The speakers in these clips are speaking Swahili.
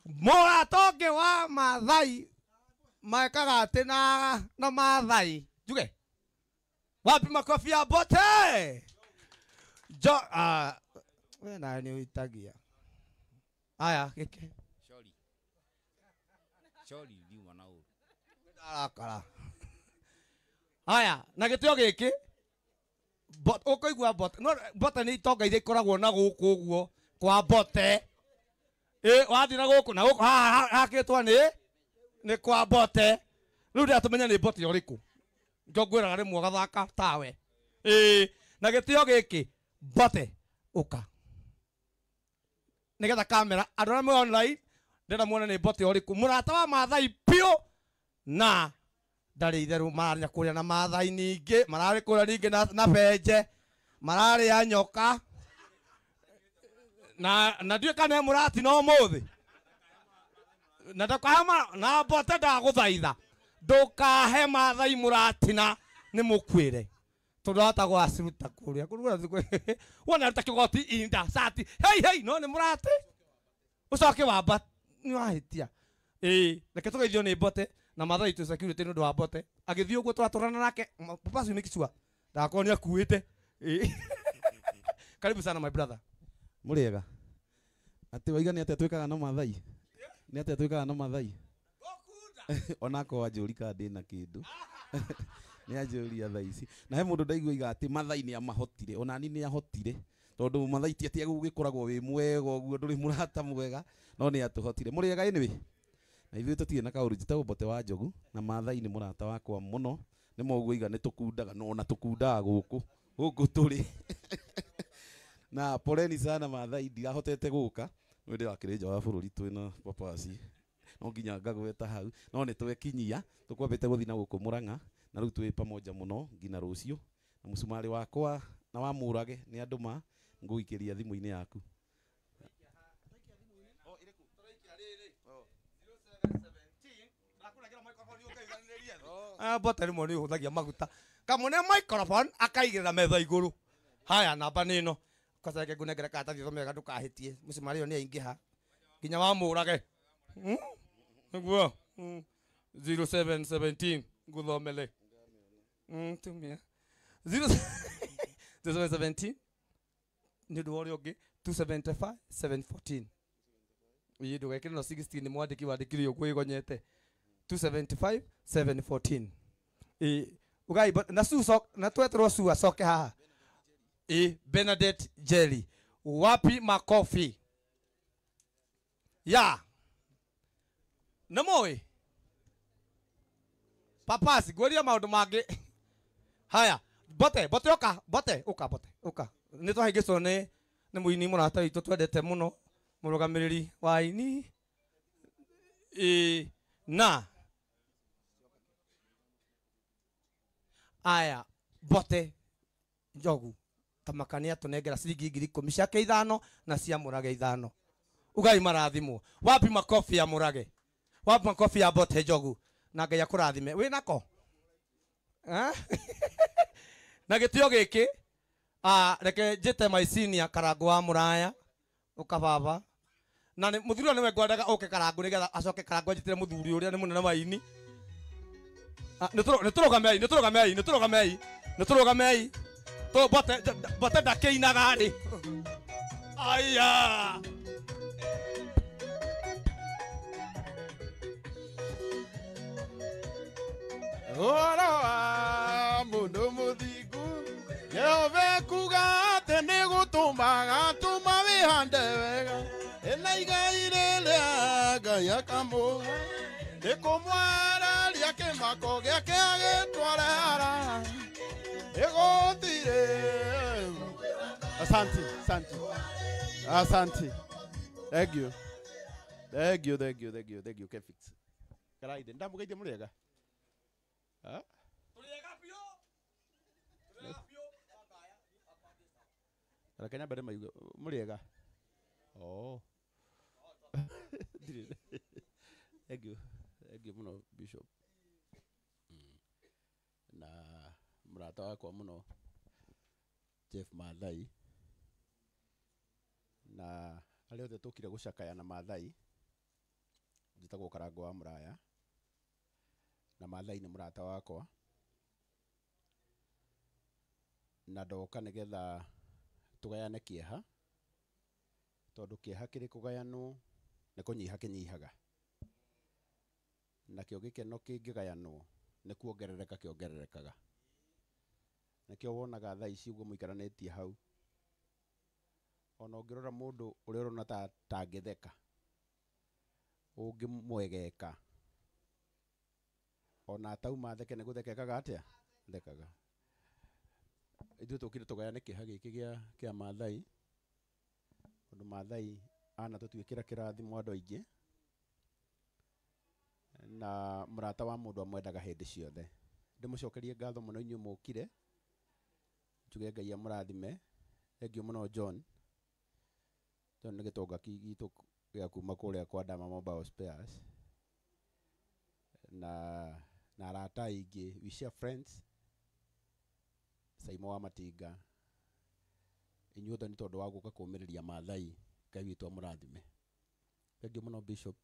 Mora toge wa Maathai maekaga ati na Maathai juge wapi makofi ya bote jo we na ni itagia aya kike Shori liuma na uru akara aya na gitio giki bot ukoigua bot no bote ni tonga ire koragwo na guku uguo kwa bote wathi na guku hakitwa ni kwa bote riu ndia tumenya ni bote uriku njogwiraga rimwe gathaka tawe na gitio giki bote uka nigetha kamera andu na online ndenda muone ni bote uriku murata wa Maathai pio na ndari itheru mararĩa kũrĩa na Maathai ningĩ mararĩ kũrĩa ningĩ na benje mararĩa nyoka na ndiũĩ kana mũratina ũmũthĩ na ndakahema na bote ndagũthaitha ndũkahe Maathai mũratina nĩ mũkwĩre tondũ atagwo aciruta kũrĩa kũrĩa wona ruta kĩgoti inda sati hei no nĩ mũrate ũcoke wamba nĩ wahĩtia reke tũgeithio nĩ bote na Maathai tu security nĩ ũndũ wa bote agĩthiĩ ũguo twatũrana nake papa cio nĩ kicua ndakorwo nĩ akuĩte karibu sana my brother Muriega ati waiga ni atia twikaga na Maathai ni atia twikaga na Maathai onako ajuri ka ndina kindu ni ajuri thaa ici na he mundu ndaiguiga ati Maathai ni amahotire onani ni ahotire tondu Maathai ti atia gugikoragwo wi mwega uguo nduri murata mwega no ni atuhotire Muriega anyway na ithuĩ tũtirĩ na kaũrũji ta ũmbote wa njogu na Maathai nĩ mũrata wakwa mũno nĩ moguo iga nĩ tũkundaga no na tũkundaga gũkũ tũrĩ na poleni sana Maathai ndigahotete gũka nĩ ndĩrakĩrĩ nja wa bũrũri twĩna papaci no nginya ngagweta hau no nĩ twekinyia tũkwambĩte gũthiĩ na gũkũ Mũrang'a na rĩu twĩ pamoja mũno nginya rũciũ na mũcumarĩ wakwa na wa Mũrage nĩ andũ ma ngũikĩria thimũ-inĩ yaku bote rimwe nĩ ũhũthagia maguta kamũne microphone akaigĩrĩra metha igũrũ haya namba nĩ ĩno kaceke ngũnengere karatathi thomega ndũkahĩtie mũcumarĩ ũyũ nĩ aingĩha nginya wa Mũrage nĩguo 0717 ngũthomere tumia 0717 nĩ ũndũ wa ũrĩa ũngĩ 275 714 ii ndũgekĩre no 16 nĩ mwandĩki wandĩkire ũguo ĩgonyete 275 714 ugai na suso na twetro su acoke haha Bernadette Jelly wapi makofi ya namoi papasi gweria maundu mangi haya bote uka ni twahingico ni muini murata witu twendete muno murugamiriri wa ini na aya bote njogu tamakania tunengera ciringi 10,000 ciake 5 na cia Mũrage 5 ugai marathimwo wapi makofi ya Mũrage wapi makofi ya bote njogu na Ngai akũrathime wi nako na gĩtio gĩkĩ reke njĩte my senior Karangu wa Mũraya ukababa na mũthuri ũyũ nĩwe ngwendaga ũke Karangu nĩgetha acoke Karangu anjĩtĩre mũthuri ũrĩa nĩ mũnene wa ini nĩtũrũgamei to bote ndakĩinaga rĩ aya ũhoro wa mũndũ mũthingu Jehova kuga atĩ nĩ gũtũmaga tũma wĩhande wega ena igai rĩrĩa Ngai akamũga nĩ kũmwararia kĩmako gĩake agĩtware hara ĩgũthire. Asante. Thank you Kefix. Karaide ndamugeithia Mũrĩega. Kenya bere mayuga Mũrĩega. Oh. Thank you muno Bishop. Na murata wakwa muno Jeff Maathai na arĩa othe tũkire gũcakaya na Maathai njĩtagwo Karango wa Mũraya na Maathai nĩ mũrata wakwa, na ndoka nĩgetha tũgayane kĩeha, tondũ kĩeha kĩrĩ kũgayanwo nĩ kũnyiha kĩnyihaga, nakĩo gĩkeno kĩngĩgayanwo nĩ kuongerereka kĩongererekaga. Nakĩo wonaga thaa ici ũguo mũikaranĩtie hau, ona ũngĩrora mũndũ ũrĩa ũrona ta tangĩtheka, ũngĩmwegeka, ona atauma theke nĩ gũthekekaga atĩa? Thekaga. Ithuĩ tũkire tũgayane kĩeha gĩkĩ kĩa Maathai, tondũ Maathai anatũtuĩkĩra kĩrathimo andũ aingĩ, na mũrata wa mũndũ amwendaga hĩndĩ ciothe. Ndĩmũcokerie ngatho mũno inyuĩ mũkire, njuge Ngai amũrathime. Thengiũ mũno John. John nĩ gĩtonga gitũ gĩa kuma kũrĩa kwa Dama Mobile Spares, na arata aingĩ, we share friends. Saimo wa Matinga, inyuothe nĩ tondũ wa gũka kũũmĩrĩria Maathai. Ngai witũ amũrathime. Thengiũ mũno Bishop.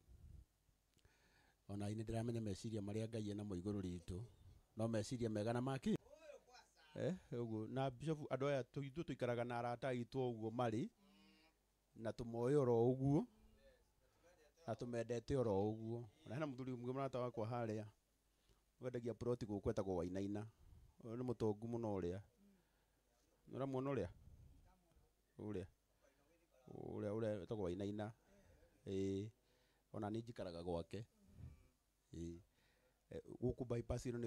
Ona nĩ ndĩramenya meciria marĩa Ngai ena mo igũrũ ritũ, no meciria mega na maki ũguo. Na Bishop, andũ aya ithuĩ tũikaraga na arata aitũ ũguo marĩ, na tũmoĩ oro ũguo, na tũmendete oro ũguo. Na hena mũthuri ũmwe mũrata wakwa harĩa wendagia ploti gũkũ etagwo Wainaina. Ũyũ nĩ mũtongu mũno ũrĩa. Nĩũramuona ũrĩa? Ũrĩa etagwo Wainaina. Ona niĩ njikaraga gwake. Gũkũ bypass ĩno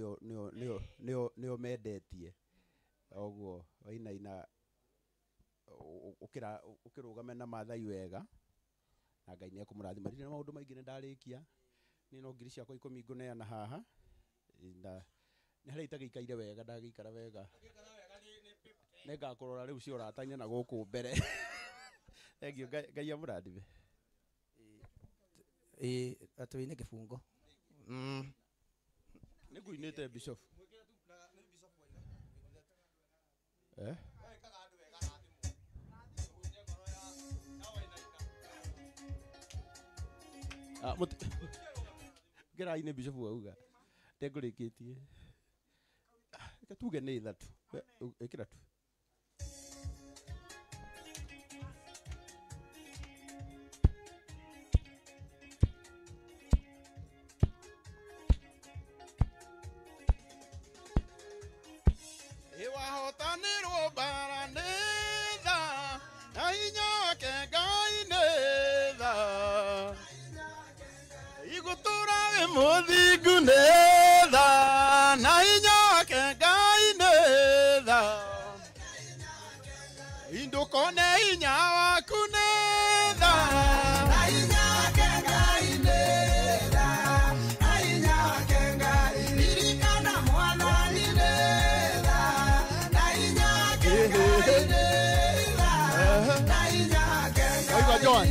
nĩyo mendetie. Ũguo Wainaina ũkĩrũgame na Maathai wega, na Ngai nĩ ekũmũrathima. Ndirĩ na maũndũ maingĩ, nĩ ndarĩkia. Niĩ no ngiri ciakwa 10 ngũneana haha, na nĩ harĩa itagĩikaire wega, ndagĩikara wega. Nĩngakũrora rĩu cia ũrata-inĩ na gũkũ mbere. Thengiũ, Ngai amũrathime. Atũine kĩbungo. Nĩ ngũinĩte Bishop. Ngĩra-inĩ Bishop auga ndengũrĩkĩtie. Reke tuge nĩ ithatũ. Ĩkĩra tu. Iwahotanĩrwo mbara nĩ tha, na hinya wake Ngai nĩ tha. Igũtũra wĩ mũthingu nĩ tha, na hinya wake Ngai nĩ tha. Ndũkone hinya waku nĩ tha, na hinya wake Ngai nĩ tha, na hinya wake Ngai. Ririkana Mwathani nĩ tha, na hinya wake Ngai nĩ tha, na hinya wake Ngai. Oiga John,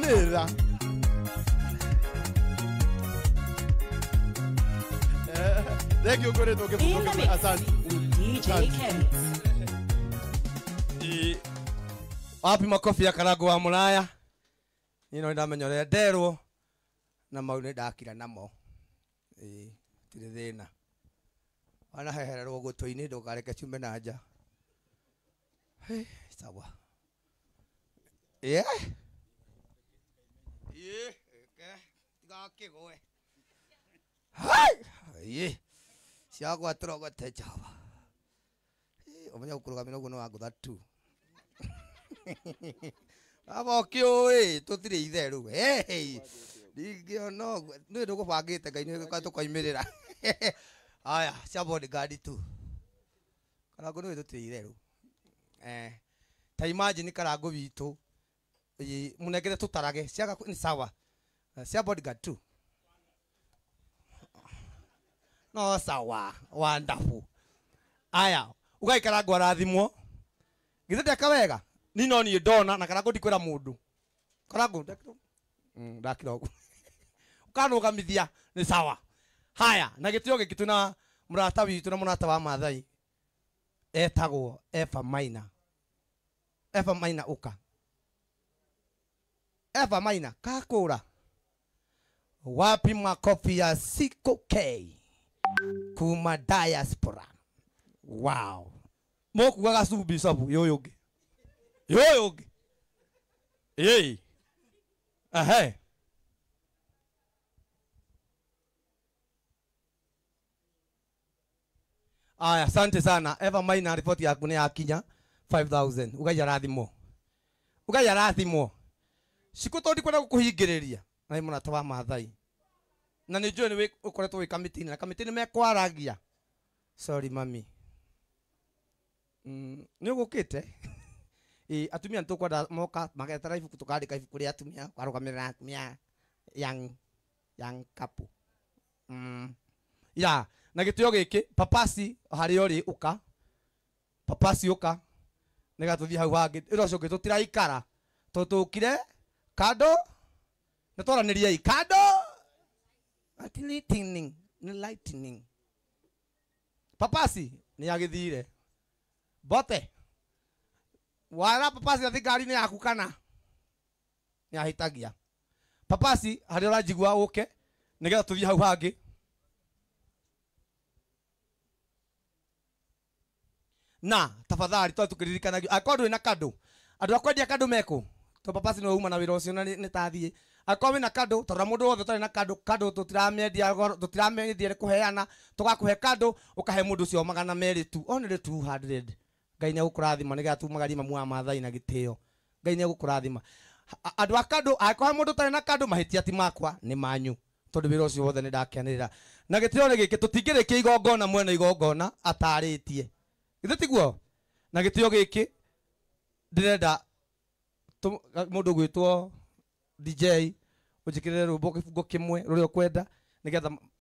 nĩ tha. Thank you, good. DJ Kenneth. Wapi makofi ya Karango wa Mũraya. Nino ndamenya ũrĩa nderwo na mau nĩ ndakira namo. Tirĩ thĩna. Wana hehererwo gũtũ-inĩ ndũkareke ciume na nja. Sawa. Tigakĩgwe. Ciagwa tũrogote Java. Omenya gũkũrũgamĩra ũguo nĩ wa ngũtha tu. Abokĩũĩ tũtirĩ itherũ. Ndingĩona ũguo. Nĩ ndũgũbangĩte Ngai nĩ tũkoimĩrĩra. Aya, cia bodyguard tu. Karango nĩ tũtirĩ itherũ. Ta imagine Karango witũ. Mũnengere tũtarage. Ciaga nĩ sawa. Cia bodyguard tu. No sawa, wonderful. Aya, ugaikara ngwarathimwo. Githe ndeka wega. Nino ni ndona na Karango ndikwĩra mũndũ. Karango ndakira ũguo. Ukanũgamithia nĩ sawa. Haya, na gĩtĩo gĩkĩ twĩna mũrata witũ na mũrata wa Maathai. Etagwo Eva Maina. Uka. Eva Maina, kakũra. Wapi makofi ya Siko K kuma diaspora. Wow. Moku gaga subi sabu yoyoge. Yoyoge. Hey. Ahe. Aya, asante sana. Eva Maina report yaku ni yakinya 5000. Ugaja rathimo. Ugaja rathimo. Sikutondi kwenda gukuhingiriria. Na muna tawa mathai. Na ni njue ni ukoretwo wi kamiti na kamiti ni mekwaragia. Sorry mami. Ni ugukite. Atumia ntukwenda moka magetara ibuku tukandika ibuku ria atumia kwarugamirira atumia young couple. Ya, na gitio giki papasi hari ori uka. Papasi uka. Nega tuthi hau hangi. Iro cio tutiraikara. Tutukire kado. Natwaraniria ikado. Ati lightning. Papasi ni agithire. Bote. Wala papasi athi ngari ni yaku kana. Ni ahitagia. Papasi hari urajigua uke. Nigetha tuthi hau hangi. Na tafadhali tukiririkanagia akorwo na kado. Andu akwendia kado meko. To papasi no uma na wira ucio ni tathie. Akowe na kado tora mundu wothe tari na kado tutiramedia kuheana tugakuhe kado ukahe mundu cio 200 tu only 200. Ngai ni gukurathima niga tu magari mamwa mathai na gitio. Ngai ni gukurathima. Andu akado akohe mundu tari na kado mahitia ti makwa ni manyu. Tondu wira ucio wothe ni ndakenirira. Na gitio ni giki tutingirikie igongona mwena igongona ataritie. Githe tiguo. Na gitio giki ndirenda mundu gwitwo DJ ujikirire rwimbo kifungo kimwe ruria ukwenda nigetha